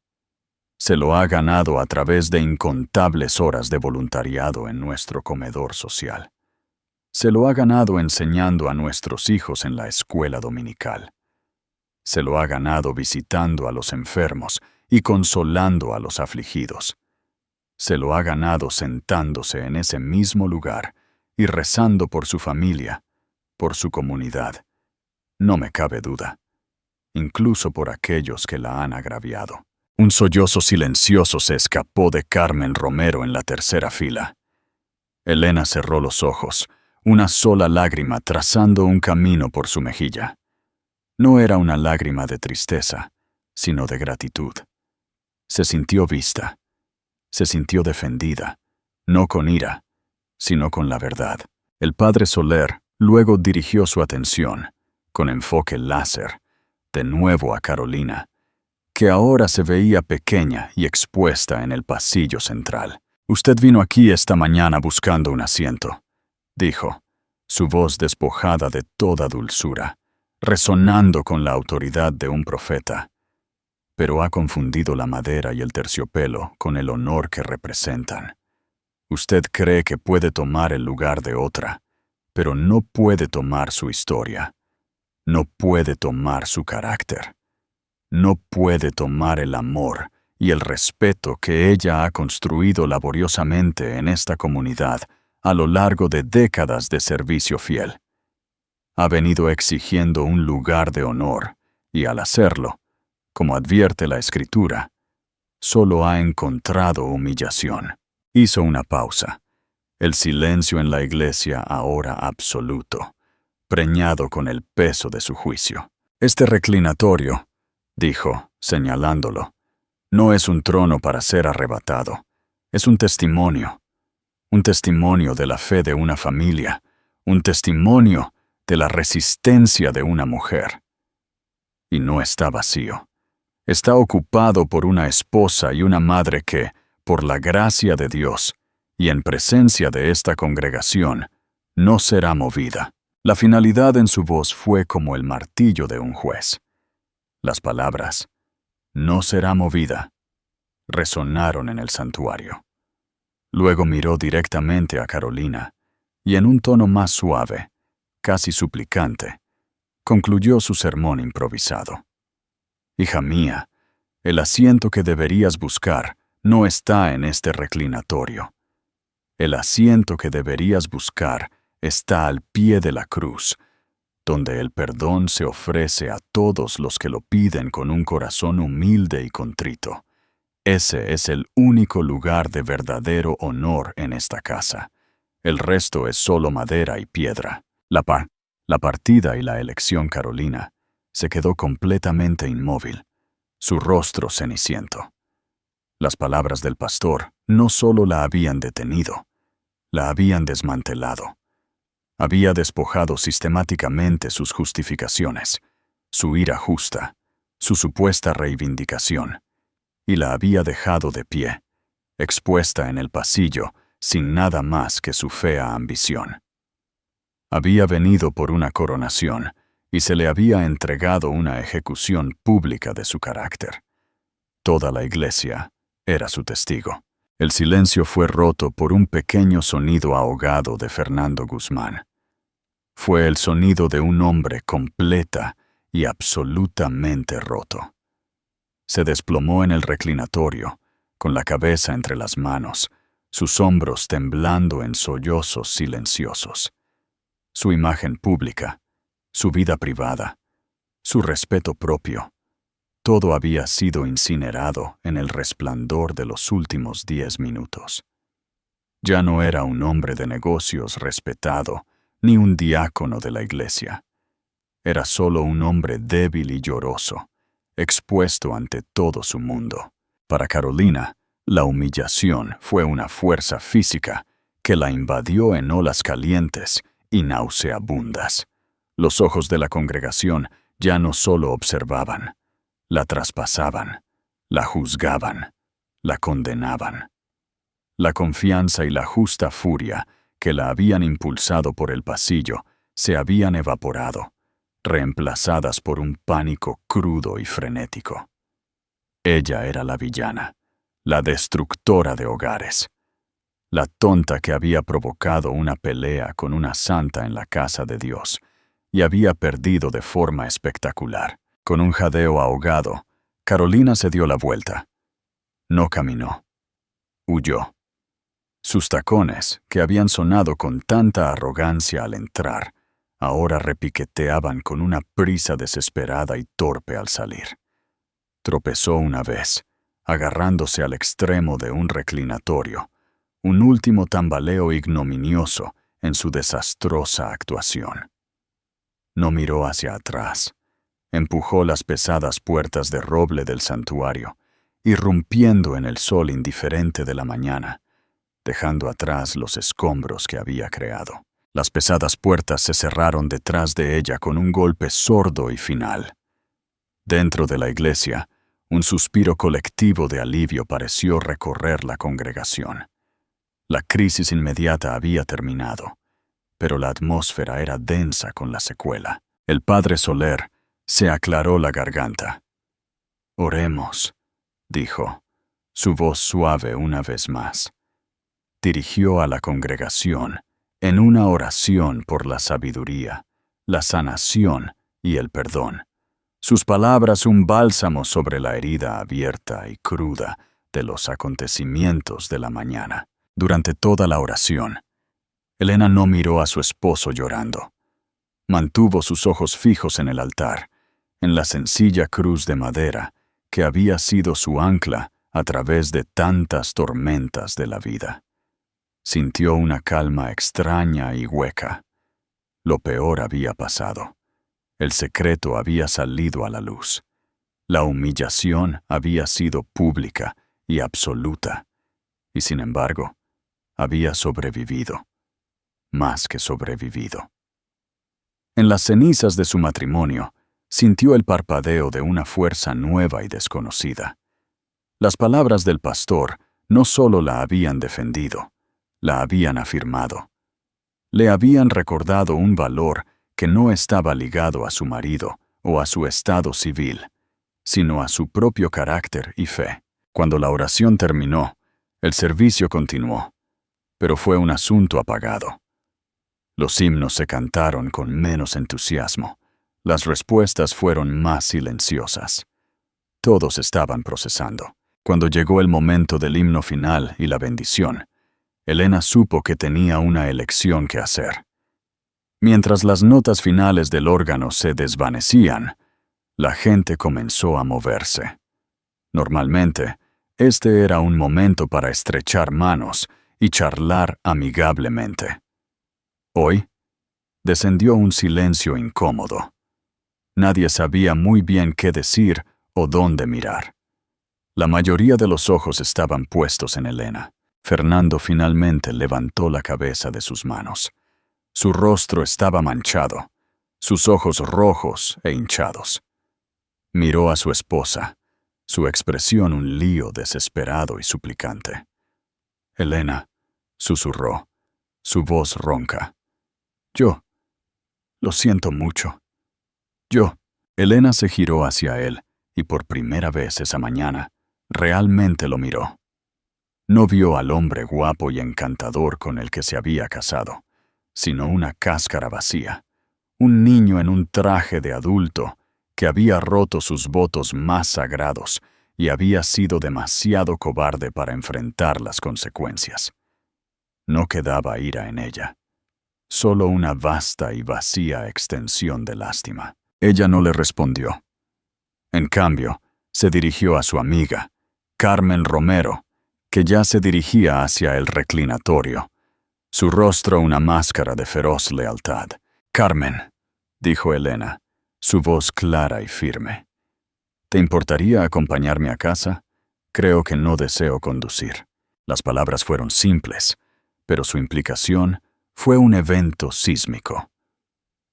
Se lo ha ganado a través de incontables horas de voluntariado en nuestro comedor social. Se lo ha ganado enseñando a nuestros hijos en la escuela dominical. Se lo ha ganado visitando a los enfermos y consolando a los afligidos. Se lo ha ganado sentándose en ese mismo lugar y rezando por su familia, por su comunidad. No me cabe duda, incluso por aquellos que la han agraviado. Un sollozo silencioso se escapó de Carmen Romero en la tercera fila. Elena cerró los ojos, una sola lágrima trazando un camino por su mejilla. No era una lágrima de tristeza, sino de gratitud. Se sintió vista, se sintió defendida, no con ira, sino con la verdad. El padre Soler luego dirigió su atención, con enfoque láser, de nuevo a Carolina, que ahora se veía pequeña y expuesta en el pasillo central. «Usted vino aquí esta mañana buscando un asiento», dijo, su voz despojada de toda dulzura, resonando con la autoridad de un profeta. Pero ha confundido la madera y el terciopelo con el honor que representan. Usted cree que puede tomar el lugar de otra, pero no puede tomar su historia. No puede tomar su carácter. No puede tomar el amor y el respeto que ella ha construido laboriosamente en esta comunidad a lo largo de décadas de servicio fiel. Ha venido exigiendo un lugar de honor y al hacerlo, como advierte la Escritura, solo ha encontrado humillación. Hizo una pausa. El silencio en la iglesia ahora absoluto, preñado con el peso de su juicio. «Este reclinatorio», dijo, señalándolo, «no es un trono para ser arrebatado. Es un testimonio de la fe de una familia, un testimonio de la resistencia de una mujer. Y no está vacío. Está ocupado por una esposa y una madre que, por la gracia de Dios y en presencia de esta congregación, no será movida». La finalidad en su voz fue como el martillo de un juez. Las palabras, «no será movida», resonaron en el santuario. Luego miró directamente a Carolina, y en un tono más suave, casi suplicante, concluyó su sermón improvisado. «Hija mía, el asiento que deberías buscar no está en este reclinatorio. El asiento que deberías buscar está al pie de la cruz, donde el perdón se ofrece a todos los que lo piden con un corazón humilde y contrito. Ese es el único lugar de verdadero honor en esta casa. El resto es solo madera y piedra». La partida y la elección Carolina se quedó completamente inmóvil, su rostro ceniciento. Las palabras del pastor no solo la habían detenido, la habían desmantelado. Había despojado sistemáticamente sus justificaciones, su ira justa, su supuesta reivindicación, y la había dejado de pie, expuesta en el pasillo, sin nada más que su fea ambición. Había venido por una coronación y se le había entregado una ejecución pública de su carácter. Toda la iglesia era su testigo. El silencio fue roto por un pequeño sonido ahogado de Fernando Guzmán. Fue el sonido de un hombre completa y absolutamente roto. Se desplomó en el reclinatorio, con la cabeza entre las manos, sus hombros temblando en sollozos silenciosos. Su imagen pública, su vida privada, su respeto propio, todo había sido incinerado en el resplandor de los últimos 10 minutos. Ya no era un hombre de negocios respetado, ni un diácono de la iglesia. Era solo un hombre débil y lloroso, expuesto ante todo su mundo. Para Carolina, la humillación fue una fuerza física que la invadió en olas calientes y nauseabundas. Los ojos de la congregación ya no solo observaban, la traspasaban, la juzgaban, la condenaban. La confianza y la justa furia que la habían impulsado por el pasillo se habían evaporado, reemplazadas por un pánico crudo y frenético. Ella era la villana, la destructora de hogares, la tonta que había provocado una pelea con una santa en la casa de Dios y había perdido de forma espectacular. Con un jadeo ahogado, Carolina se dio la vuelta. No caminó. Huyó. Sus tacones, que habían sonado con tanta arrogancia al entrar, ahora repiqueteaban con una prisa desesperada y torpe al salir. Tropezó una vez, agarrándose al extremo de un reclinatorio, un último tambaleo ignominioso en su desastrosa actuación. No miró hacia atrás. Empujó las pesadas puertas de roble del santuario, irrumpiendo en el sol indiferente de la mañana, dejando atrás los escombros que había creado. Las pesadas puertas se cerraron detrás de ella con un golpe sordo y final. Dentro de la iglesia, un suspiro colectivo de alivio pareció recorrer la congregación. La crisis inmediata había terminado, pero la atmósfera era densa con la secuela. El padre Soler se aclaró la garganta. «Oremos», dijo, su voz suave una vez más. Dirigió a la congregación en una oración por la sabiduría, la sanación y el perdón. Sus palabras un bálsamo sobre la herida abierta y cruda de los acontecimientos de la mañana. Durante toda la oración, Elena no miró a su esposo llorando. Mantuvo sus ojos fijos en el altar, en la sencilla cruz de madera que había sido su ancla a través de tantas tormentas de la vida. Sintió una calma extraña y hueca. Lo peor había pasado. El secreto había salido a la luz. La humillación había sido pública y absoluta, y sin embargo, había sobrevivido, más que sobrevivido. En las cenizas de su matrimonio, sintió el parpadeo de una fuerza nueva y desconocida. Las palabras del pastor no solo la habían defendido, la habían afirmado. Le habían recordado un valor que no estaba ligado a su marido o a su estado civil, sino a su propio carácter y fe. Cuando la oración terminó, el servicio continuó, pero fue un asunto apagado. Los himnos se cantaron con menos entusiasmo. Las respuestas fueron más silenciosas. Todos estaban procesando. Cuando llegó el momento del himno final y la bendición, Elena supo que tenía una elección que hacer. Mientras las notas finales del órgano se desvanecían, la gente comenzó a moverse. Normalmente, este era un momento para estrechar manos y charlar amigablemente. Hoy, descendió un silencio incómodo. Nadie sabía muy bien qué decir o dónde mirar. La mayoría de los ojos estaban puestos en Elena. Fernando finalmente levantó la cabeza de sus manos. Su rostro estaba manchado, sus ojos rojos e hinchados. Miró a su esposa, su expresión un lío desesperado y suplicante. Elena, susurró, su voz ronca. Yo. Lo siento mucho. Yo. Elena se giró hacia él y por primera vez esa mañana realmente lo miró. No vio al hombre guapo y encantador con el que se había casado, sino una cáscara vacía, un niño en un traje de adulto que había roto sus votos más sagrados y había sido demasiado cobarde para enfrentar las consecuencias. No quedaba ira en ella, solo una vasta y vacía extensión de lástima. Ella no le respondió. En cambio, se dirigió a su amiga, Carmen Romero, que ya se dirigía hacia el reclinatorio, su rostro una máscara de feroz lealtad. «Carmen», dijo Elena, su voz clara y firme. «¿Te importaría acompañarme a casa? Creo que no deseo conducir». Las palabras fueron simples, pero su implicación fue un evento sísmico.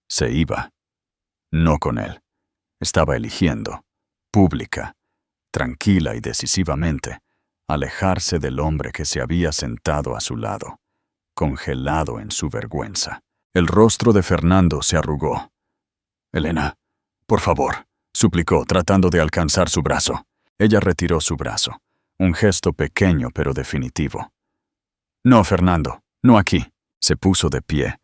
Se iba. No con él. Estaba eligiendo, pública, tranquila y decisivamente, alejarse del hombre que se había sentado a su lado, congelado en su vergüenza. El rostro de Fernando se arrugó. «Elena, por favor», suplicó, tratando de alcanzar su brazo. Ella retiró su brazo, un gesto pequeño pero definitivo. «No, Fernando, no aquí». Se puso de pie,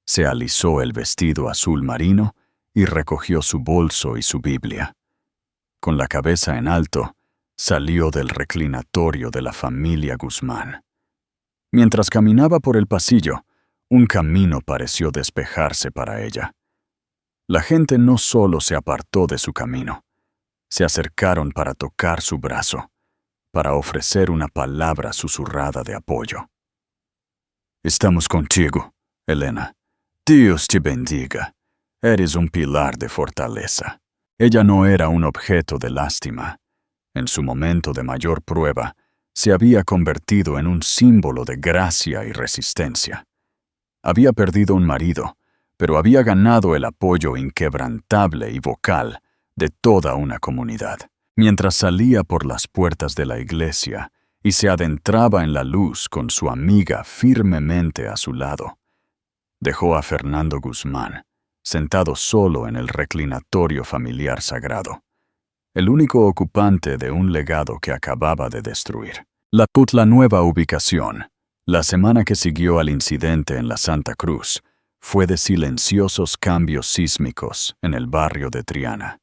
se alisó el vestido azul marino y recogió su bolso y su Biblia. Con la cabeza en alto, salió del reclinatorio de la familia Guzmán. Mientras caminaba por el pasillo, un camino pareció despejarse para ella. La gente no solo se apartó de su camino, se acercaron para tocar su brazo, para ofrecer una palabra susurrada de apoyo. «Estamos contigo, Elena. Dios te bendiga. Eres un pilar de fortaleza». Ella no era un objeto de lástima. En su momento de mayor prueba, se había convertido en un símbolo de gracia y resistencia. Había perdido un marido, pero había ganado el apoyo inquebrantable y vocal de toda una comunidad. Mientras salía por las puertas de la iglesia y se adentraba en la luz con su amiga firmemente a su lado, dejó a Fernando Guzmán, sentado solo en el reclinatorio familiar sagrado, el único ocupante de un legado que acababa de destruir. La nueva ubicación, la semana que siguió al incidente en la Santa Cruz, fue de silenciosos cambios sísmicos en el barrio de Triana.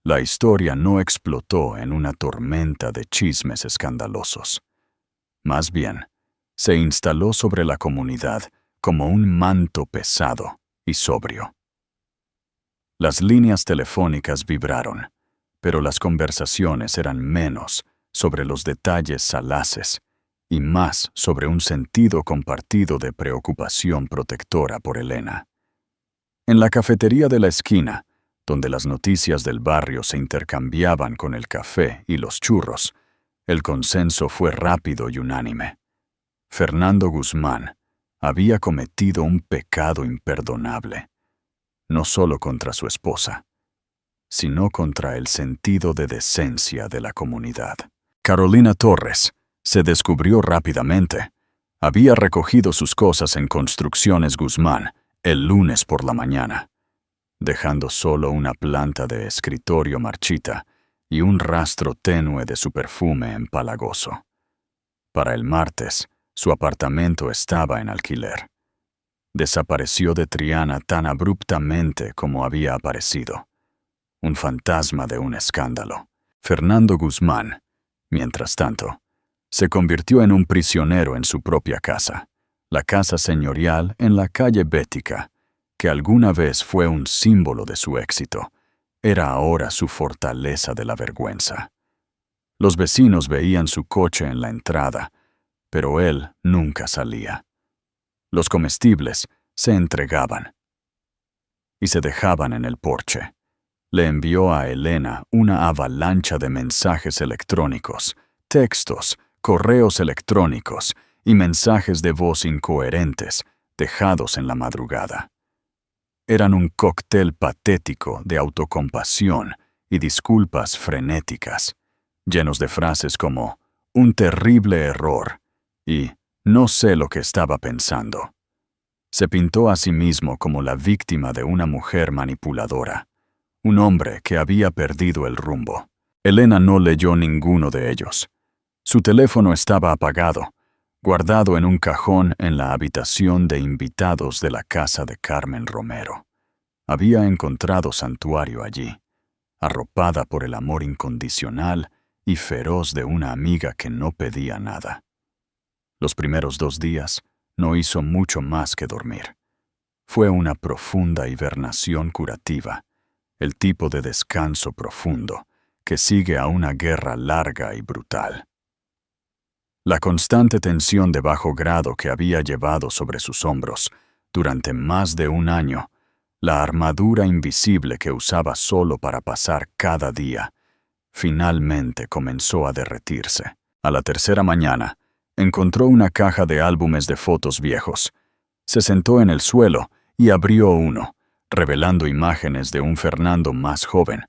La historia no explotó en una tormenta de chismes escandalosos. Más bien, se instaló sobre la comunidad como un manto pesado y sobrio. Las líneas telefónicas vibraron, pero las conversaciones eran menos sobre los detalles salaces y más sobre un sentido compartido de preocupación protectora por Elena. En la cafetería de la esquina, donde las noticias del barrio se intercambiaban con el café y los churros, el consenso fue rápido y unánime. Fernando Guzmán había cometido un pecado imperdonable, no solo contra su esposa, sino contra el sentido de decencia de la comunidad. Carolina Torres se descubrió rápidamente. Había recogido sus cosas en Construcciones Guzmán el lunes por la mañana, dejando solo una planta de escritorio marchita y un rastro tenue de su perfume empalagoso. Para el martes, su apartamento estaba en alquiler. Desapareció de Triana tan abruptamente como había aparecido. Un fantasma de un escándalo. Fernando Guzmán, mientras tanto, se convirtió en un prisionero en su propia casa, la casa señorial en la calle Bética, que alguna vez fue un símbolo de su éxito, era ahora su fortaleza de la vergüenza. Los vecinos veían su coche en la entrada, pero él nunca salía. Los comestibles se entregaban y se dejaban en el porche. Le envió a Elena una avalancha de mensajes electrónicos, textos, correos electrónicos y mensajes de voz incoherentes, dejados en la madrugada. Eran un cóctel patético de autocompasión y disculpas frenéticas, llenos de frases como «un terrible error» Y no sé lo que estaba pensando. Se pintó a sí mismo como la víctima de una mujer manipuladora, un hombre que había perdido el rumbo. Elena no leyó ninguno de ellos. Su teléfono estaba apagado, guardado en un cajón en la habitación de invitados de la casa de Carmen Romero. Había encontrado santuario allí, arropada por el amor incondicional y feroz de una amiga que no pedía nada. Los primeros 2 días no hizo mucho más que dormir. Fue una profunda hibernación curativa, el tipo de descanso profundo que sigue a una guerra larga y brutal. La constante tensión de bajo grado que había llevado sobre sus hombros durante más de 1 año, la armadura invisible que usaba solo para pasar cada día, finalmente comenzó a derretirse. A la tercera mañana, encontró una caja de álbumes de fotos viejos. Se sentó en el suelo y abrió uno, revelando imágenes de un Fernando más joven,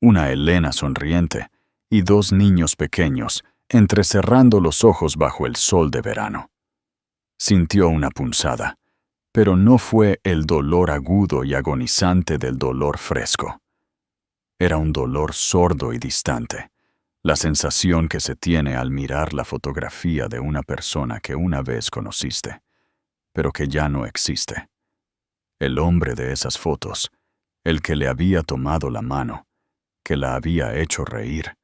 una Elena sonriente y 2 niños pequeños entrecerrando los ojos bajo el sol de verano. Sintió una punzada, pero no fue el dolor agudo y agonizante del dolor fresco. Era un dolor sordo y distante, la sensación que se tiene al mirar la fotografía de una persona que una vez conociste, pero que ya no existe. El hombre de esas fotos, el que le había tomado la mano, que la había hecho reír,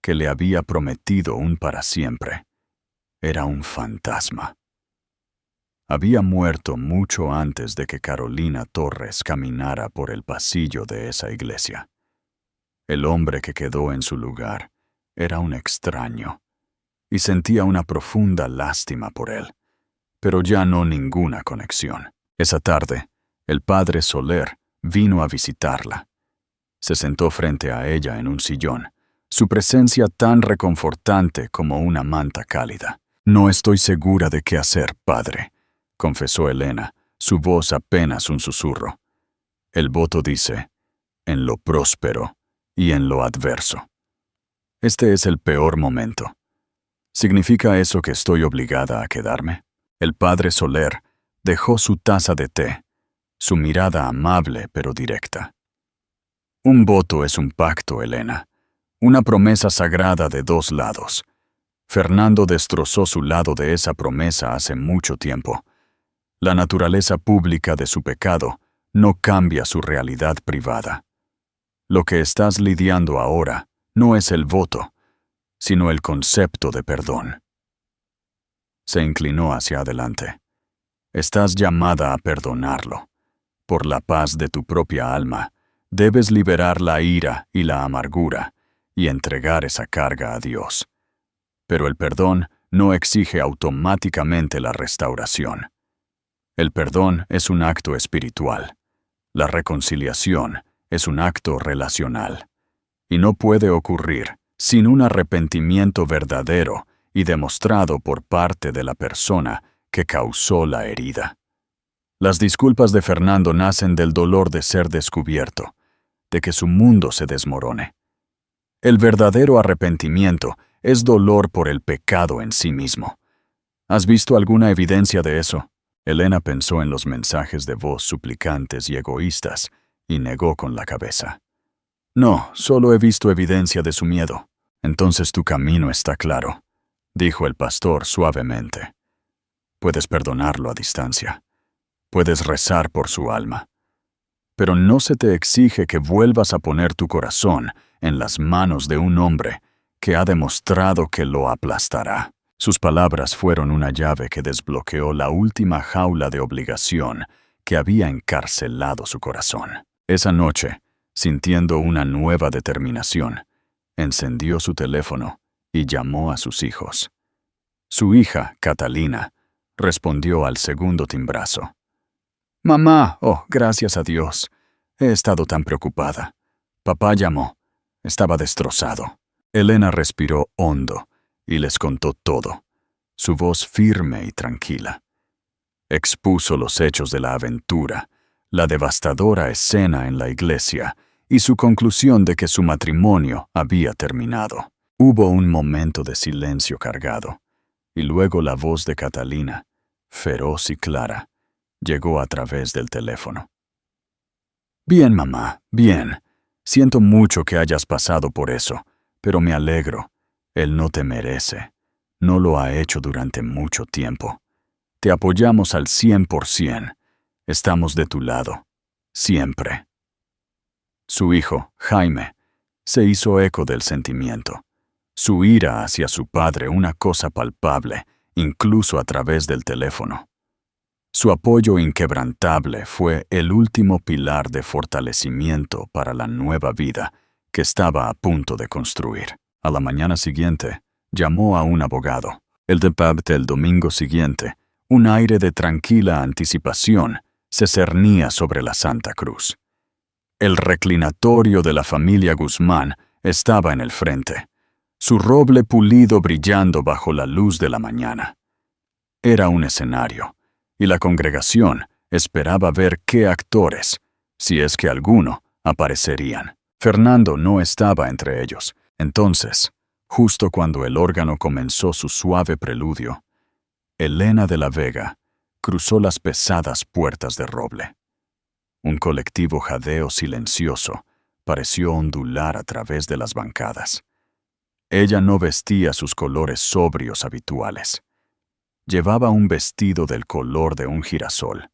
que le había prometido un para siempre, era un fantasma. Había muerto mucho antes de que Carolina Torres caminara por el pasillo de esa iglesia. El hombre que quedó en su lugar era un extraño, y sentía una profunda lástima por él, pero ya no ninguna conexión. Esa tarde, el padre Soler vino a visitarla. Se sentó frente a ella en un sillón, su presencia tan reconfortante como una manta cálida. «No estoy segura de qué hacer, padre», confesó Elena, su voz apenas un susurro. «El voto dice, en lo próspero y en lo adverso. Este es el peor momento. ¿Significa eso que estoy obligada a quedarme?» El padre Soler dejó su taza de té, su mirada amable pero directa. «Un voto es un pacto, Elena, una promesa sagrada de 2 lados. Fernando destrozó su lado de esa promesa hace mucho tiempo. La naturaleza pública de su pecado no cambia su realidad privada. Lo que estás lidiando ahora no es el voto, sino el concepto de perdón». Se inclinó hacia adelante. «Estás llamada a perdonarlo. Por la paz de tu propia alma, debes liberar la ira y la amargura y entregar esa carga a Dios. Pero el perdón no exige automáticamente la restauración. El perdón es un acto espiritual. La reconciliación es un acto relacional. Y no puede ocurrir sin un arrepentimiento verdadero y demostrado por parte de la persona que causó la herida. Las disculpas de Fernando nacen del dolor de ser descubierto, de que su mundo se desmorone. El verdadero arrepentimiento es dolor por el pecado en sí mismo. ¿Has visto alguna evidencia de eso? Elena pensó en los mensajes de voz suplicantes y egoístas y negó con la cabeza. «No, solo he visto evidencia de su miedo». «Entonces tu camino está claro», dijo el pastor suavemente. «Puedes perdonarlo a distancia. Puedes rezar por su alma. Pero no se te exige que vuelvas a poner tu corazón en las manos de un hombre que ha demostrado que lo aplastará». Sus palabras fueron una llave que desbloqueó la última jaula de obligación que había encarcelado su corazón. Esa noche, sintiendo una nueva determinación, encendió su teléfono y llamó a sus hijos. Su hija, Catalina, respondió al segundo timbrazo. «Mamá, oh, gracias a Dios. He estado tan preocupada. Papá llamó. Estaba destrozado». Elena respiró hondo y les contó todo, su voz firme y tranquila. Expuso los hechos de la aventura, la devastadora escena en la iglesia y su conclusión de que su matrimonio había terminado. Hubo un momento de silencio cargado, y luego la voz de Catalina, feroz y clara, llegó a través del teléfono. Bien, mamá, bien. Siento mucho que hayas pasado por eso, pero me alegro. Él no te merece. No lo ha hecho durante mucho tiempo. Te apoyamos al 100%. Estamos de tu lado. Siempre. Su hijo, Jaime, se hizo eco del sentimiento. Su ira hacia su padre una cosa palpable, incluso a través del teléfono. Su apoyo inquebrantable fue el último pilar de fortalecimiento para la nueva vida que estaba a punto de construir. A la mañana siguiente, llamó a un abogado. El debate del domingo siguiente, un aire de tranquila anticipación se cernía sobre la Santa Cruz. El reclinatorio de la familia Guzmán estaba en el frente, su roble pulido brillando bajo la luz de la mañana. Era un escenario, y la congregación esperaba ver qué actores, si es que alguno, aparecerían. Fernando no estaba entre ellos. Entonces, justo cuando el órgano comenzó su suave preludio, Elena de la Vega cruzó las pesadas puertas de roble. Un colectivo jadeo silencioso pareció ondular a través de las bancadas. Ella no vestía sus colores sobrios habituales. Llevaba un vestido del color de un girasol,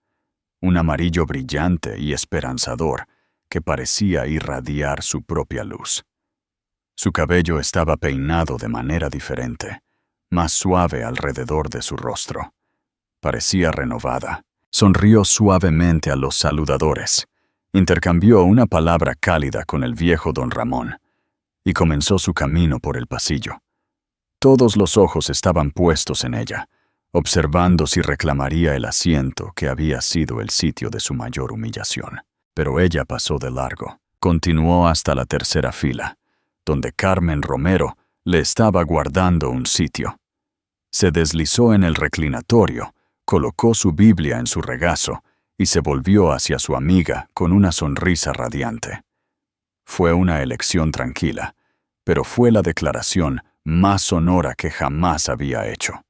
un amarillo brillante y esperanzador que parecía irradiar su propia luz. Su cabello estaba peinado de manera diferente, más suave alrededor de su rostro. Parecía renovada. Sonrió suavemente a los saludadores, intercambió una palabra cálida con el viejo don Ramón y comenzó su camino por el pasillo. Todos los ojos estaban puestos en ella, observando si reclamaría el asiento que había sido el sitio de su mayor humillación. Pero ella pasó de largo. Continuó hasta la tercera fila, donde Carmen Romero le estaba guardando un sitio. Se deslizó en el reclinatorio, colocó su Biblia en su regazo y se volvió hacia su amiga con una sonrisa radiante. Fue una elección tranquila, pero fue la declaración más sonora que jamás había hecho.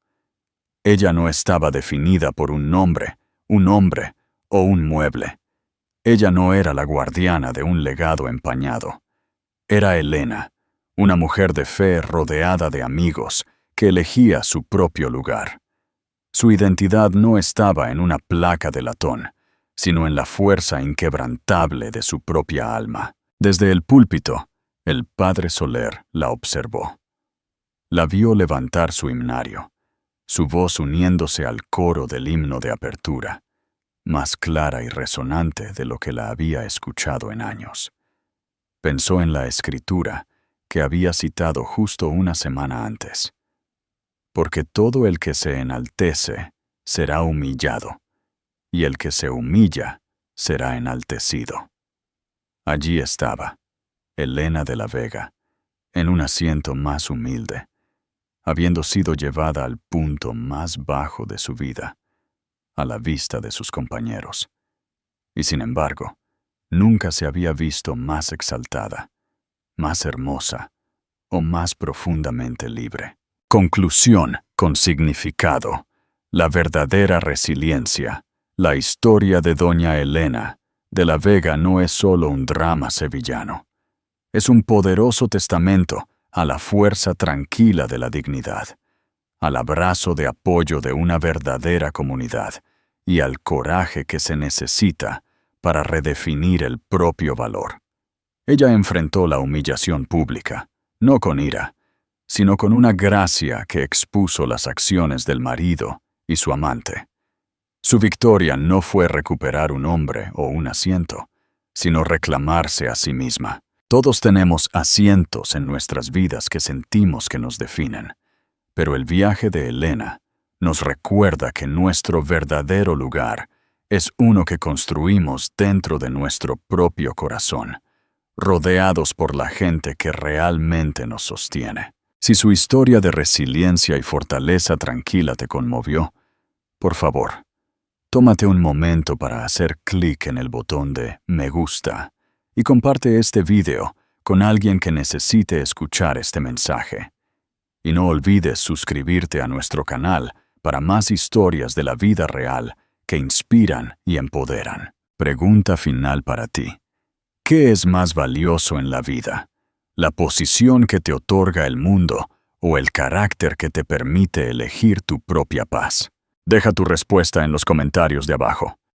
Ella no estaba definida por un nombre, un hombre o un mueble. Ella no era la guardiana de un legado empañado. Era Elena, una mujer de fe rodeada de amigos que elegía su propio lugar. Su identidad no estaba en una placa de latón, sino en la fuerza inquebrantable de su propia alma. Desde el púlpito, el padre Soler la observó. La vio levantar su himnario, su voz uniéndose al coro del himno de apertura, más clara y resonante de lo que la había escuchado en años. Pensó en la escritura que había citado justo una semana antes. Porque todo el que se enaltece será humillado, y el que se humilla será enaltecido. Allí estaba, Elena de la Vega, en un asiento más humilde, habiendo sido llevada al punto más bajo de su vida, a la vista de sus compañeros. Y sin embargo, nunca se había visto más exaltada, más hermosa o más profundamente libre. Conclusión con significado. La verdadera resiliencia. La historia de doña Elena de la Vega no es solo un drama sevillano. Es un poderoso testamento a la fuerza tranquila de la dignidad, al abrazo de apoyo de una verdadera comunidad y al coraje que se necesita para redefinir el propio valor. Ella enfrentó la humillación pública, no con ira, sino con una gracia que expuso las acciones del marido y su amante. Su victoria no fue recuperar un hombre o un asiento, sino reclamarse a sí misma. Todos tenemos asientos en nuestras vidas que sentimos que nos definen, pero el viaje de Elena nos recuerda que nuestro verdadero lugar es uno que construimos dentro de nuestro propio corazón, rodeados por la gente que realmente nos sostiene. Si su historia de resiliencia y fortaleza tranquila te conmovió, por favor, tómate un momento para hacer clic en el botón de me gusta y comparte este video con alguien que necesite escuchar este mensaje. Y no olvides suscribirte a nuestro canal para más historias de la vida real que inspiran y empoderan. Pregunta final para ti. ¿Qué es más valioso en la vida? ¿La posición que te otorga el mundo o el carácter que te permite elegir tu propia paz? Deja tu respuesta en los comentarios de abajo.